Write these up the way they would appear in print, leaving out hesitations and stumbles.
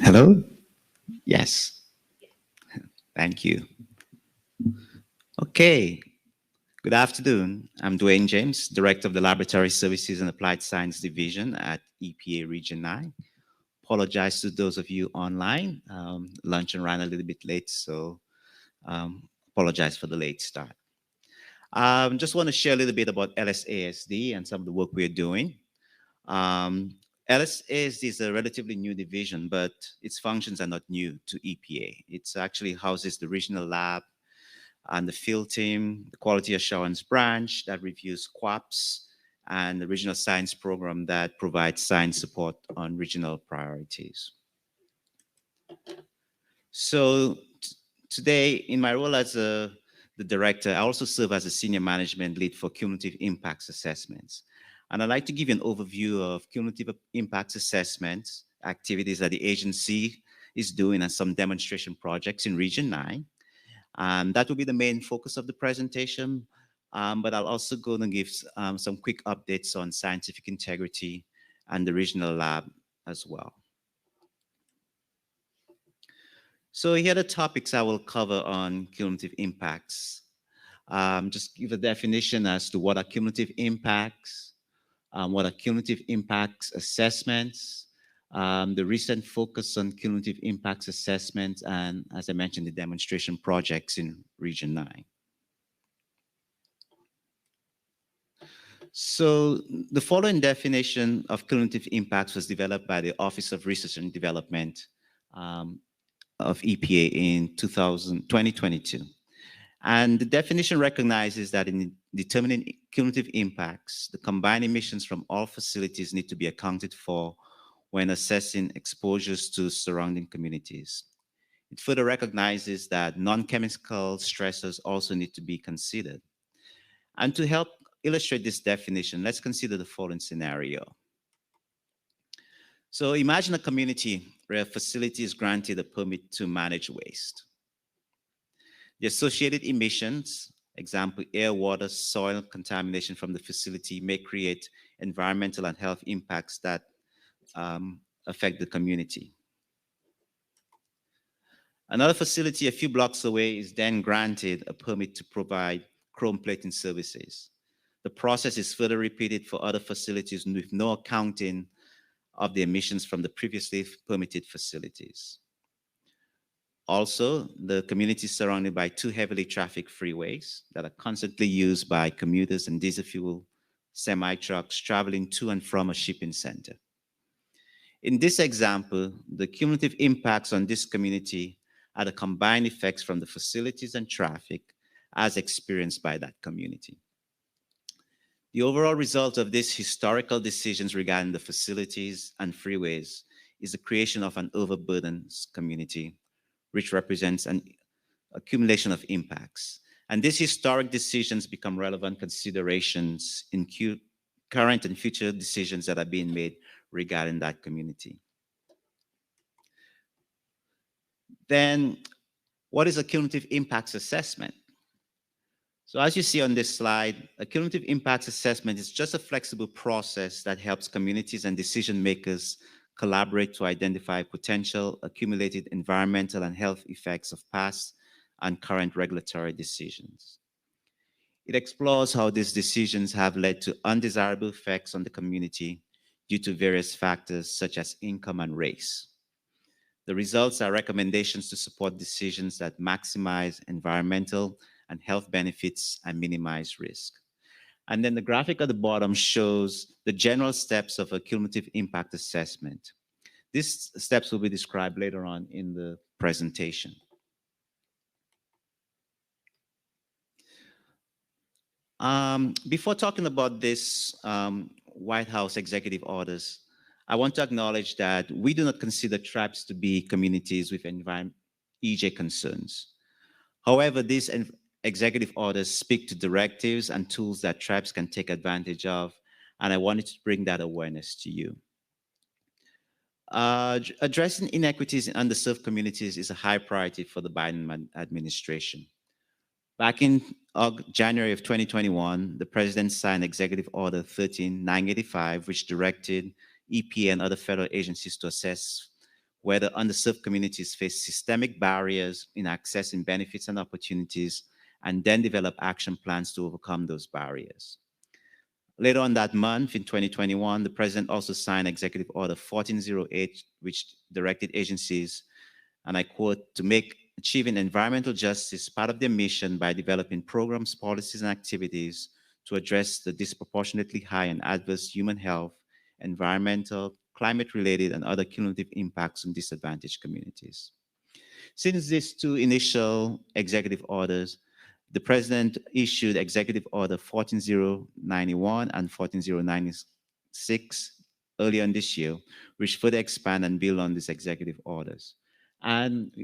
Hello? Yes. Thank you. Okay. Good afternoon. I'm Dwayne James, Director of the Laboratory Services and Applied Science Division at EPA Region 9. Apologize to those of you online. Lunch ran a little bit late, so apologize for the late start. Just want to share a little bit about LSASD and some of the work we're doing. Um, LSASD is a relatively new division, but its functions are not new to EPA. It actually houses the regional lab and the field team, the quality assurance branch that reviews QAPs, and the regional science program that provides science support on regional priorities. So today, in my role as the director, I also serve as a senior management lead for cumulative impacts assessments. And I'd like to give you an overview of cumulative impacts assessments, activities that the agency is doing, and some demonstration projects in Region 9. That will be the main focus of the presentation, but I'll also go and give some quick updates on scientific integrity and the regional lab as well. So here are the topics I will cover on cumulative impacts. Just give a definition as to what are cumulative impacts, what are cumulative impacts assessments, the recent focus on cumulative impacts assessments, and as I mentioned, the demonstration projects in Region 9. So the following definition of cumulative impacts was developed by the Office of Research and Development um, of EPA in 2022. And the definition recognizes that in determining cumulative impacts, the combined emissions from all facilities need to be accounted for when assessing exposures to surrounding communities. It further recognizes that non-chemical stressors also need to be considered. And to help illustrate this definition, let's consider the following scenario. So imagine a community where a facility is granted a permit to manage waste. The associated emissions, example, air, water, soil contamination from the facility may create environmental and health impacts that affect the community. Another facility a few blocks away is then granted a permit to provide chrome plating services. The process is further repeated for other facilities with no accounting of the emissions from the previously permitted facilities. Also, the community is surrounded by two heavily trafficked freeways that are constantly used by commuters and diesel fuel semi-trucks traveling to and from a shipping center. In this example, the cumulative impacts on this community are the combined effects from the facilities and traffic as experienced by that community. The overall result of these historical decisions regarding the facilities and freeways is the creation of an overburdened community, which represents an accumulation of impacts. And these historic decisions become relevant considerations in current and future decisions that are being made regarding that community. Then, what is a cumulative impacts assessment? So as you see on this slide, a cumulative impacts assessment is just a flexible process that helps communities and decision makers collaborate to identify potential accumulated environmental and health effects of past and current regulatory decisions. It explores how these decisions have led to undesirable effects on the community due to various factors such as income and race. The results are recommendations to support decisions that maximize environmental and health benefits and minimize risk. And then the graphic at the bottom shows the general steps of a cumulative impact assessment. These steps will be described later on in the presentation. Before talking about this White House executive orders, I want to acknowledge that we do not consider tribes to be communities with EJ concerns. However, these executive orders speak to directives and tools that tribes can take advantage of, and I wanted to bring that awareness to you. Addressing inequities in underserved communities is a high priority for the Biden administration. Back in January of 2021, the president signed Executive Order 13985, which directed EPA and other federal agencies to assess where the underserved communities face systemic barriers in accessing benefits and opportunities, and then develop action plans to overcome those barriers. Later on that month, in 2021, the president also signed Executive Order 1408, which directed agencies, and I quote, to make achieving environmental justice part of their mission by developing programs, policies, and activities to address the disproportionately high and adverse human health, environmental, climate-related, and other cumulative impacts on disadvantaged communities. Since these two initial executive orders, the president issued Executive Order 14091 and 14096 earlier in this year, which further expand and build on these executive orders. And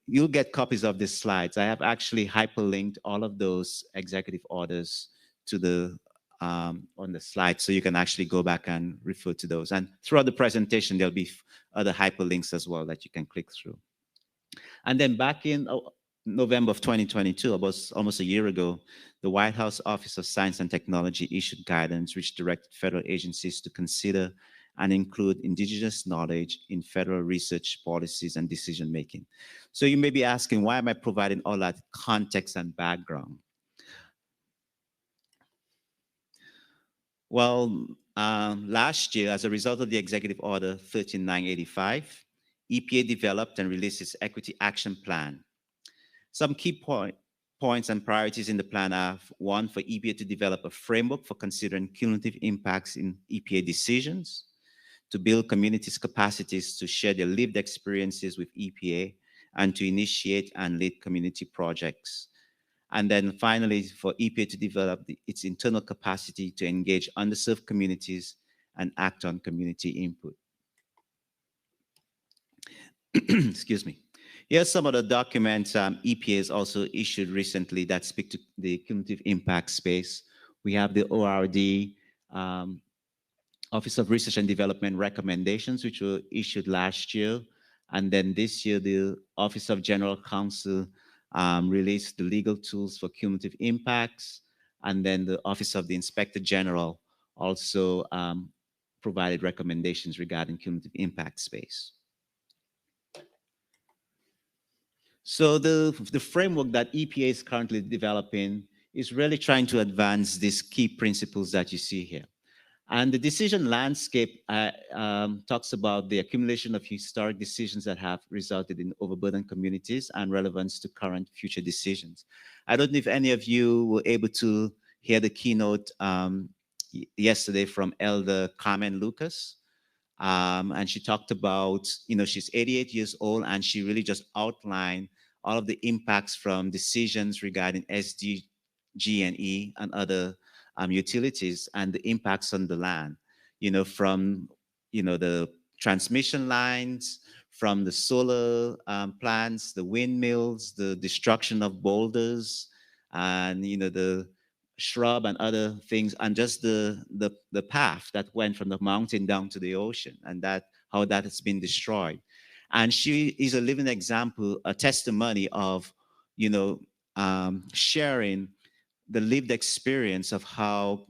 you'll get copies of these slides. I have actually hyperlinked all of those executive orders to the on the slide, so you can actually go back and refer to those. And throughout the presentation, there'll be other hyperlinks as well that you can click through. And then back in November of 2022, almost a year ago, the White House Office of Science and Technology issued guidance which directed federal agencies to consider and include indigenous knowledge in federal research policies and decision making. So you may be asking, why am I providing all that context and background? Well, last year, as a result of the Executive Order 13985, EPA developed and released its Equity Action Plan. Some key points and priorities in the plan are: one, for EPA to develop a framework for considering cumulative impacts in EPA decisions, to build communities' capacities to share their lived experiences with EPA, and to initiate and lead community projects. And then finally, for EPA to develop its internal capacity to engage underserved communities and act on community input. Excuse me. Here are some of the documents EPA has also issued recently that speak to the cumulative impact space. We have the ORD, Office of Research and Development recommendations, which were issued last year. And then this year, the Office of General Counsel released the legal tools for cumulative impacts. And then the Office of the Inspector General also provided recommendations regarding cumulative impact space. So the framework that EPA is currently developing is really trying to advance these key principles that you see here. And the decision landscape talks about the accumulation of historic decisions that have resulted in overburdened communities and relevance to current future decisions. I don't know if any of you were able to hear the keynote yesterday from Elder Carmen Lucas. And she talked about, she's 88 years old, and she really just outlined all of the impacts from decisions regarding SD, G&E, and other utilities, and the impacts on the land, from, the transmission lines, from the solar plants, the windmills, the destruction of boulders, and, the shrub and other things, and just the path that went from the mountain down to the ocean, and how that has been destroyed. And she is a living example, a testimony of, sharing the lived experience of how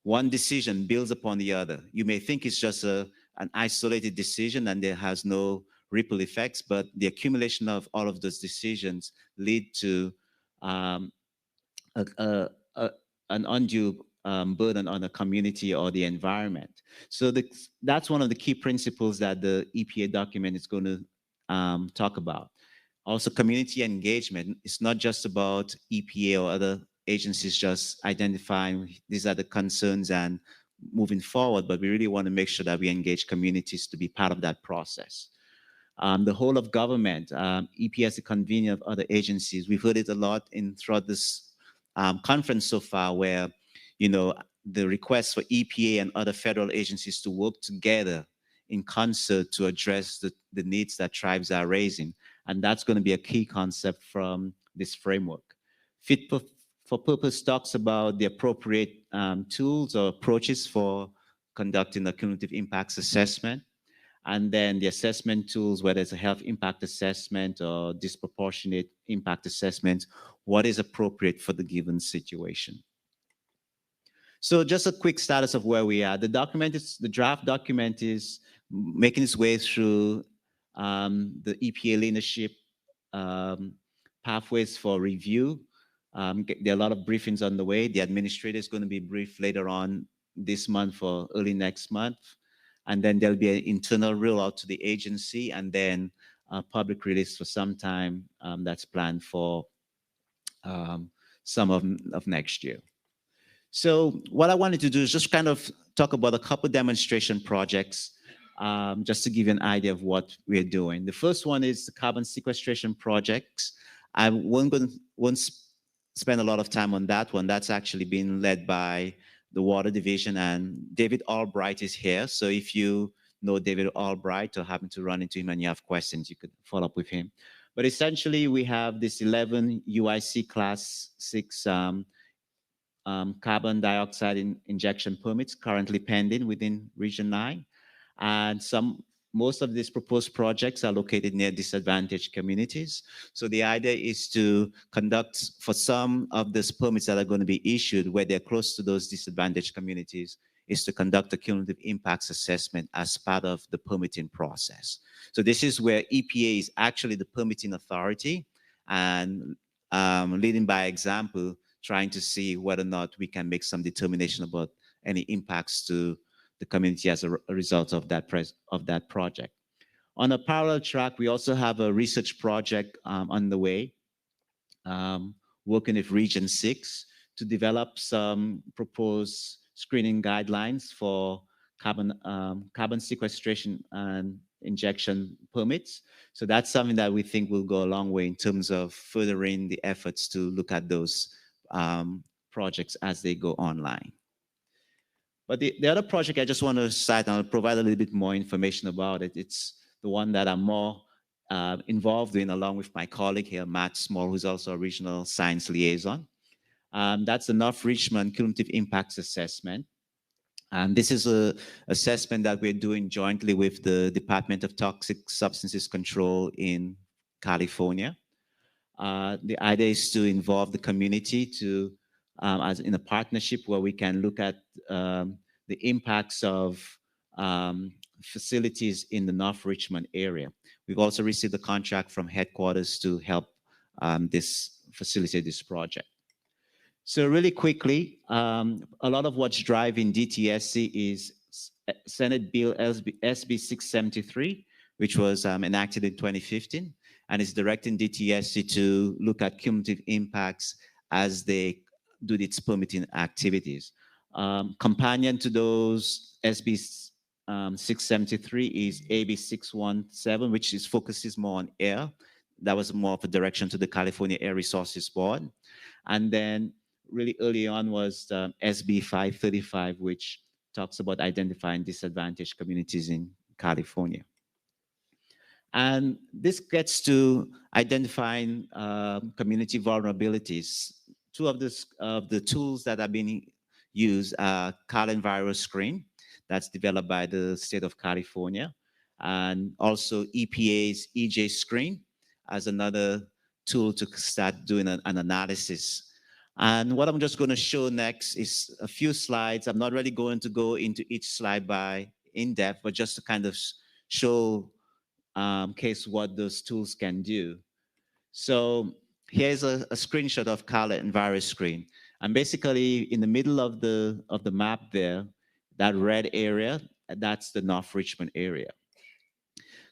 one decision builds upon the other. You may think it's just an isolated decision and there has no ripple effects, but the accumulation of all of those decisions lead to a, a, an undue burden on the community or the environment. So that's one of the key principles that the EPA document is going to talk about. Also, community engagement. It's not just about EPA or other agencies just identifying these are the concerns and moving forward, but we really want to make sure that we engage communities to be part of that process. The whole of government, EPA as a convener of other agencies. We've heard it a lot throughout this conference so far, where the request for EPA and other federal agencies to work together in concert to address the needs that tribes are raising. And that's going to be a key concept from this framework. Fit for purpose talks about the appropriate tools or approaches for conducting a cumulative impacts assessment. And then the assessment tools, whether it's a health impact assessment or disproportionate impact assessment, what is appropriate for the given situation. So just a quick status of where we are. The draft document is making its way through the EPA leadership um, pathways for review. There are a lot of briefings on the way. The administrator is going to be briefed later on this month or early next month. And then there'll be an internal rollout to the agency and then a public release for some time that's planned for um, some of next year. So what I wanted to do is just kind of talk about a couple demonstration projects, just to give you an idea of what we're doing. The first one is the carbon sequestration projects. I won't spend a lot of time on that one. That's actually being led by the Water Division, and David Albright is here. So if you know David Albright or happen to run into him and you have questions, you could follow up with him. But essentially, we have this 11 UIC Class 6 carbon dioxide injection permits currently pending within Region 9. And most of these proposed projects are located near disadvantaged communities. So the idea is to conduct, for some of these permits that are going to be issued where they're close to those disadvantaged communities, is to conduct a cumulative impacts assessment as part of the permitting process. So this is where EPA is actually the permitting authority and leading by example, trying to see whether or not we can make some determination about any impacts to the community as a result of that project. On a parallel track, we also have a research project on the way, um, working with Region 6 to develop some proposed screening guidelines for carbon sequestration and injection permits. So that's something that we think will go a long way in terms of furthering the efforts to look at those projects as they go online. But the other project I just want to cite, and I'll provide a little bit more information about it. It's the one that I'm more involved in, along with my colleague here, Matt Small, who's also a regional science liaison. That's the North Richmond Cumulative Impacts Assessment. And this is a assessment that we're doing jointly with the Department of Toxic Substances Control in California. The idea is to involve the community to, as in a partnership where we can look at the impacts of facilities in the North Richmond area. We've also received a contract from headquarters to help facilitate this project. So really quickly, a lot of what's driving DTSC is Senate Bill SB 673, which was enacted in 2015, and is directing DTSC to look at cumulative impacts as they do its permitting activities. Companion to those SB 673 is AB 617, which focuses more on air. That was more of a direction to the California Air Resources Board. And then really early on was SB 535, which talks about identifying disadvantaged communities in California. And this gets to identifying community vulnerabilities. Two of the tools that are being used are Cal Virus Screen, that's developed by the state of California, and also EPA's EJ Screen as another tool to start doing an analysis. And what I'm just going to show next is a few slides. I'm not really going to go into each slide by in depth, but just to kind of show case what those tools can do. So here's a screenshot of Kala and Virus Screen. And basically in the middle of the map there, that red area, that's the North Richmond area.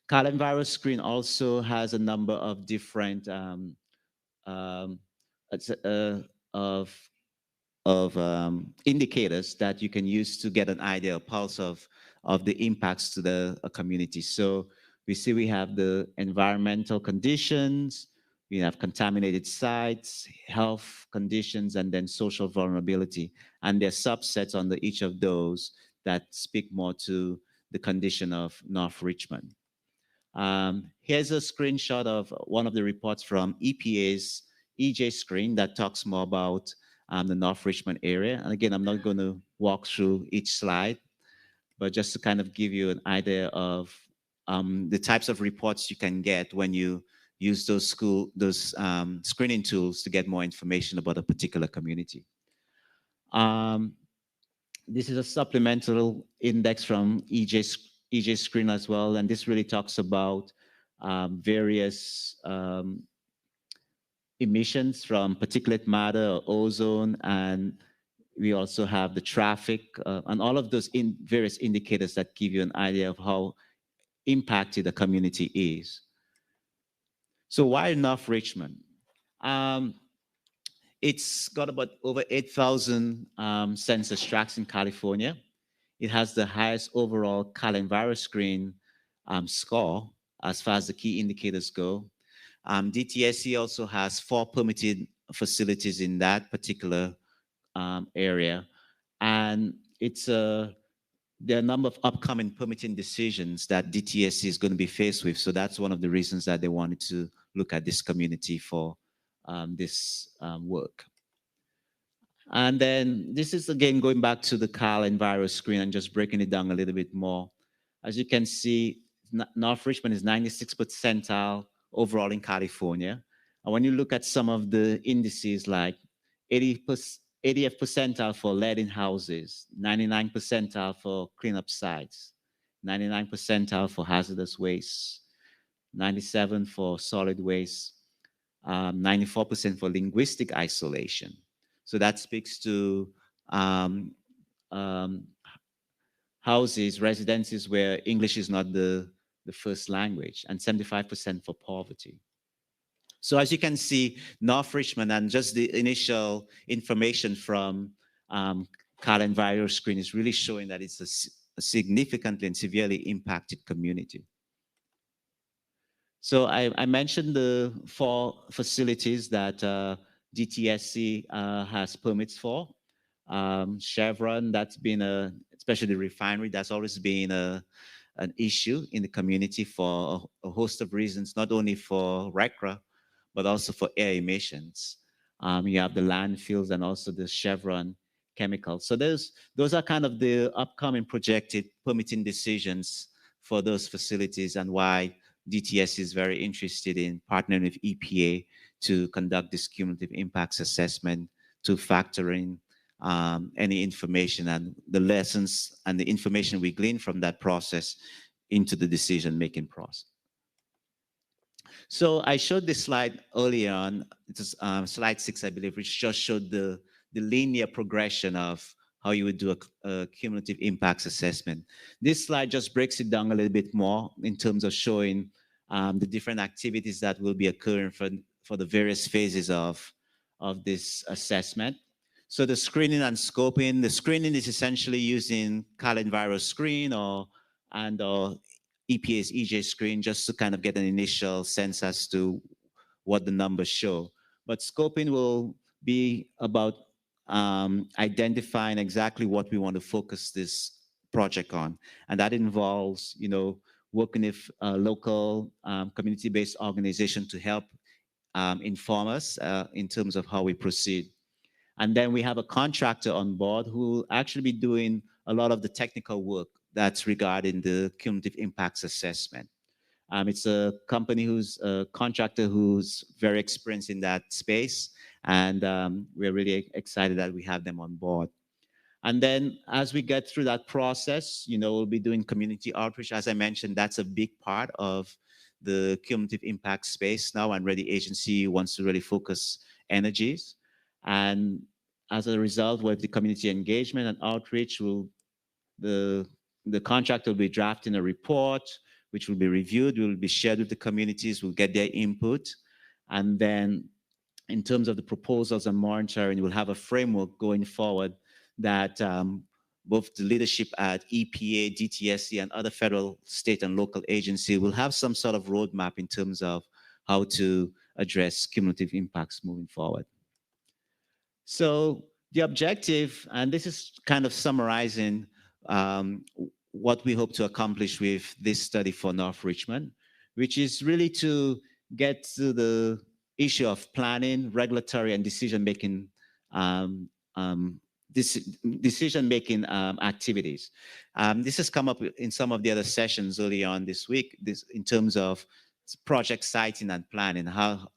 Kala Virus Screen also has a number of different um, of indicators that you can use to get an idea, a pulse of the impacts to the community. So we see we have the environmental conditions, we have contaminated sites, health conditions, and then social vulnerability. And there's subsets under each of those that speak more to the condition of North Richmond. Here's a screenshot of one of the reports from EPA's EJ screen that talks more about the North Richmond area. And again, I'm not going to walk through each slide, but just to kind of give you an idea of the types of reports you can get when you use those screening tools to get more information about a particular community. This is a supplemental index from EJ Screen as well, and this really talks about various emissions from particulate matter or ozone, and we also have the traffic and all of those various indicators that give you an idea of how impacted the community is. So why North Richmond? Um, it's got about over 8,000 census tracts in California. It has the highest overall Cal screen score as far as the key indicators go. DTSC also has 4 permitted facilities in that particular area. And there are a number of upcoming permitting decisions that DTSC is going to be faced with. So that's one of the reasons that they wanted to look at this community for this work. And then this is again going back to the Cal Enviro screen and just breaking it down a little bit more. As you can see, North Richmond is 96th percentile overall in California. And when you look at some of the indices like 80th percentile for lead in houses, 99th percentile for cleanup sites, 99th percentile for hazardous waste, 97 for solid waste, 94% for linguistic isolation. So that speaks to um, um, houses, residences where English is not the first language, and 75% for poverty. So as you can see, North Richmond and just the initial information from Cal Enviro screen is really showing that it's a significantly and severely impacted community. So I mentioned the 4 facilities that DTSC has permits for. Chevron, that's been especially the refinery, that's always been an issue in the community for a host of reasons, not only for RECRA, but also for air emissions. You have the landfills and also the Chevron chemicals. So those are kind of the upcoming projected permitting decisions for those facilities and why DTS is very interested in partnering with EPA to conduct this cumulative impacts assessment to factor in any information and the lessons and the information we glean from that process into the decision-making process. So I showed this slide earlier on. It was slide 6, I believe, which just showed the linear progression of how you would do a cumulative impacts assessment. This slide just breaks it down a little bit more in terms of showing the different activities that will be occurring for the various phases of this assessment. So the screening and scoping, the screening is essentially using Cal Enviro screen or EPA's EJ screen just to kind of get an initial sense as to what the numbers show. But scoping will be about identifying exactly what we want to focus this project on. And that involves, working with a local community-based organization to help inform us in terms of how we proceed. And then we have a contractor on board who will actually be doing a lot of the technical work that's regarding the cumulative impacts assessment. It's a company who's a contractor who's very experienced in that space. And we're really excited that we have them on board. And then as we get through that process, we'll be doing community outreach. As I mentioned, that's a big part of the cumulative impact space now, and where the agency wants to really focus energies. And as a result, with the community engagement and outreach, the contractor will be drafting a report, which will be reviewed, will be shared with the communities, we'll get their input. And then in terms of the proposals and monitoring, we'll have a framework going forward that both the leadership at EPA, DTSC, and other federal, state, and local agencies will have some sort of roadmap in terms of how to address cumulative impacts moving forward. So the objective, and this is kind of summarizing what we hope to accomplish with this study for North Richmond, which is really to get to the issue of planning, regulatory, and decision-making decision-making activities. This has come up in some of the other sessions early on this week, in terms of project siting and planning. How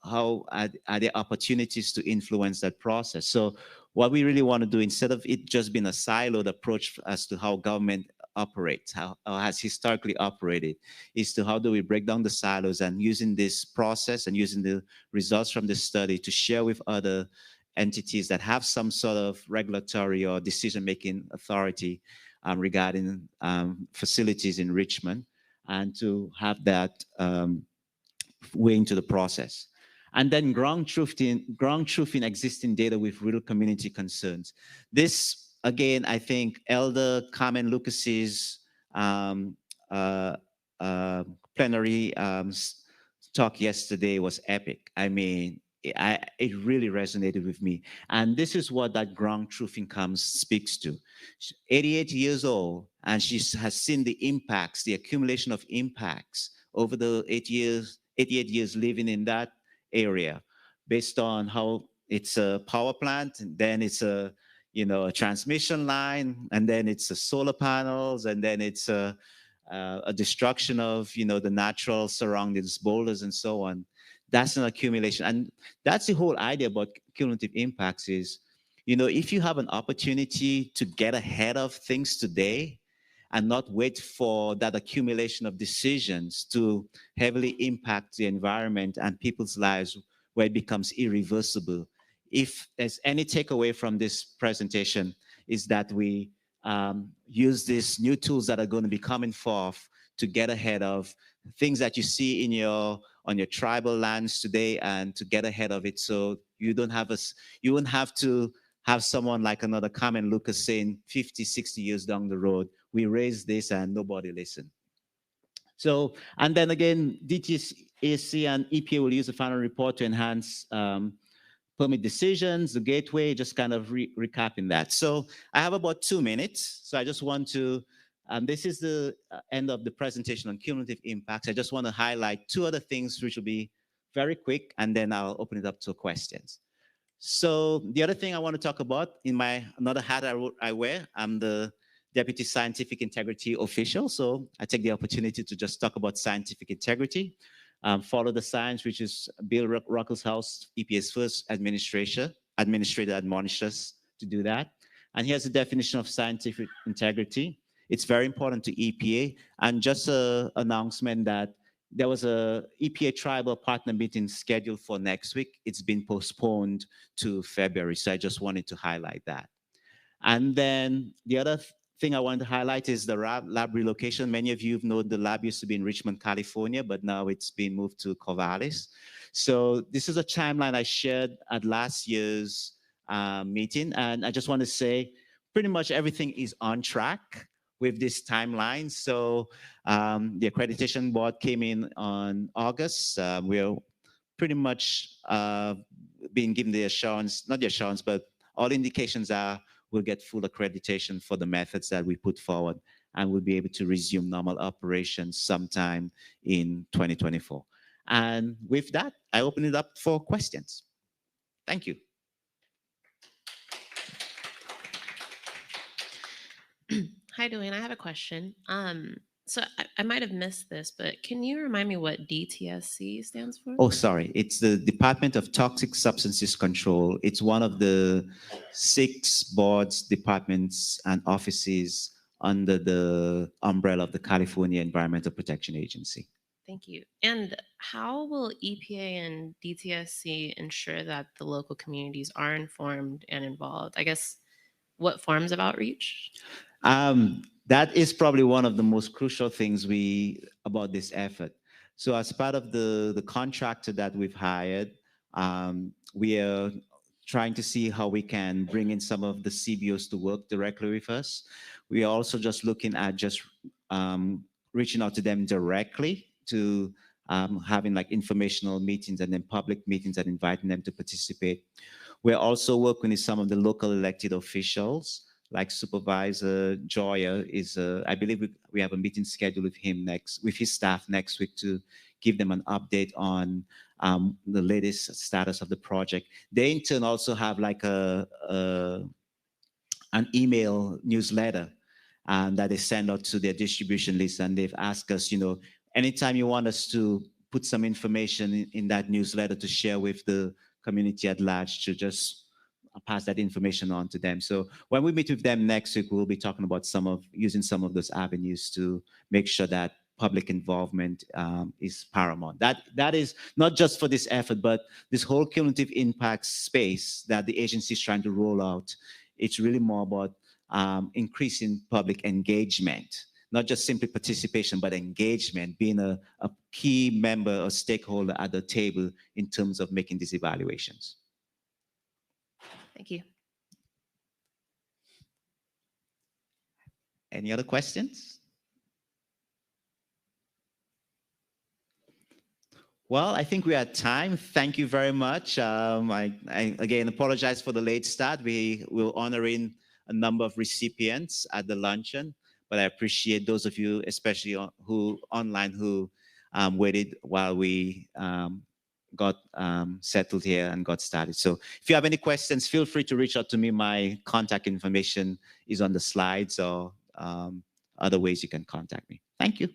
are there opportunities to influence that process? So what we really want to do, instead of it just being a siloed approach as to how government operates, how has historically operated, is to how do we break down the silos and using this process and using the results from this study to share with other entities that have some sort of regulatory or decision-making authority regarding facilities enrichment, and to have that way into the process. And then ground truthing existing data with real community concerns. This, again, I think Elder Carmen Lucas's um, uh, uh, plenary talk yesterday was epic. I mean, it really resonated with me. And this is what that ground truthing comes speaks to. She's 88 years old, and she has seen the impacts, the accumulation of impacts over the 88 years living in that area, based on how it's a power plant, and then it's a transmission line, and then it's a solar panels, and then it's a destruction of the natural surroundings, boulders, and so on. That's an accumulation, and that's the whole idea about cumulative impacts. Is if you have an opportunity to get ahead of things today and not wait for that accumulation of decisions to heavily impact the environment and people's lives where it becomes irreversible. If there's any takeaway from this presentation, is that we use these new tools that are going to be coming forth to get ahead of things that you see in on your tribal lands today, and to get ahead of it, so you won't have to have someone like another Carmen Lucas saying 50, 60 years down the road, we raised this and nobody listened. So, and then again, DTSC and EPA will use the final report to enhance permit decisions, the gateway, just kind of recapping that. So I have about 2 minutes. So I just want to, this is the end of the presentation on cumulative impacts. I just want to highlight 2 other things which will be very quick, and then I'll open it up to questions. So the other thing I want to talk about, in my another hat I wear, I'm the Deputy Scientific Integrity Official. So I take the opportunity to just talk about scientific integrity. Follow the science, which is Bill Ruckelshaus, EPA's first administrator admonished us to do that. And here's the definition of scientific integrity. It's very important to EPA. And just an announcement that there was a EPA tribal partner meeting scheduled for next week. It's been postponed to February. So I just wanted to highlight that. And then the other thing I wanted to highlight is the lab relocation. Many of you know the lab used to be in Richmond, California, but now it's been moved to Corvallis. So this is a timeline I shared at last year's meeting. And I just want to say pretty much everything is on track with this timeline. So the accreditation board came in on August. We're pretty much being given the assurance, not the assurance, but all indications are we'll get full accreditation for the methods that we put forward, and we'll be able to resume normal operations sometime in 2024. And with that, I open it up for questions. Thank you. Hi, Dwayne. I have a question. So I might have missed this, but can you remind me what DTSC stands for? Oh, sorry. It's the Department of Toxic Substances Control. It's one of the 6 boards, departments, and offices under the umbrella of the California Environmental Protection Agency. Thank you. And how will EPA and DTSC ensure that the local communities are informed and involved? I guess, what forms of outreach? That is probably one of the most crucial things about this effort. So as part of the contractor that we've hired, we are trying to see how we can bring in some of the CBOs to work directly with us. We are also just looking at just reaching out to them directly to having like informational meetings and then public meetings and inviting them to participate. We're also working with some of the local elected officials, like Supervisor Joya is, I believe we have a meeting scheduled with his staff next week to give them an update on the latest status of the project. They in turn also have like an email newsletter that they send out to their distribution list, and they've asked us, anytime you want us to put some information in that newsletter to share with the community at large, to just pass that information on to them. So when we meet with them next week, we'll be talking about using some of those avenues to make sure that public involvement is paramount. That is not just for this effort, but this whole cumulative impact space that the agency is trying to roll out. It's really more about increasing public engagement, not just simply participation, but engagement, being a key member or stakeholder at the table in terms of making these evaluations. Thank you. Any other questions? Well, I think we're at time. Thank you very much. I again apologize for the late start. We will honoring a number of recipients at the luncheon, but I appreciate those of you, especially who online, who waited while we got settled here and got started. So if you have any questions, feel free to reach out to me. My contact information is on the slides or other ways you can contact me. Thank you.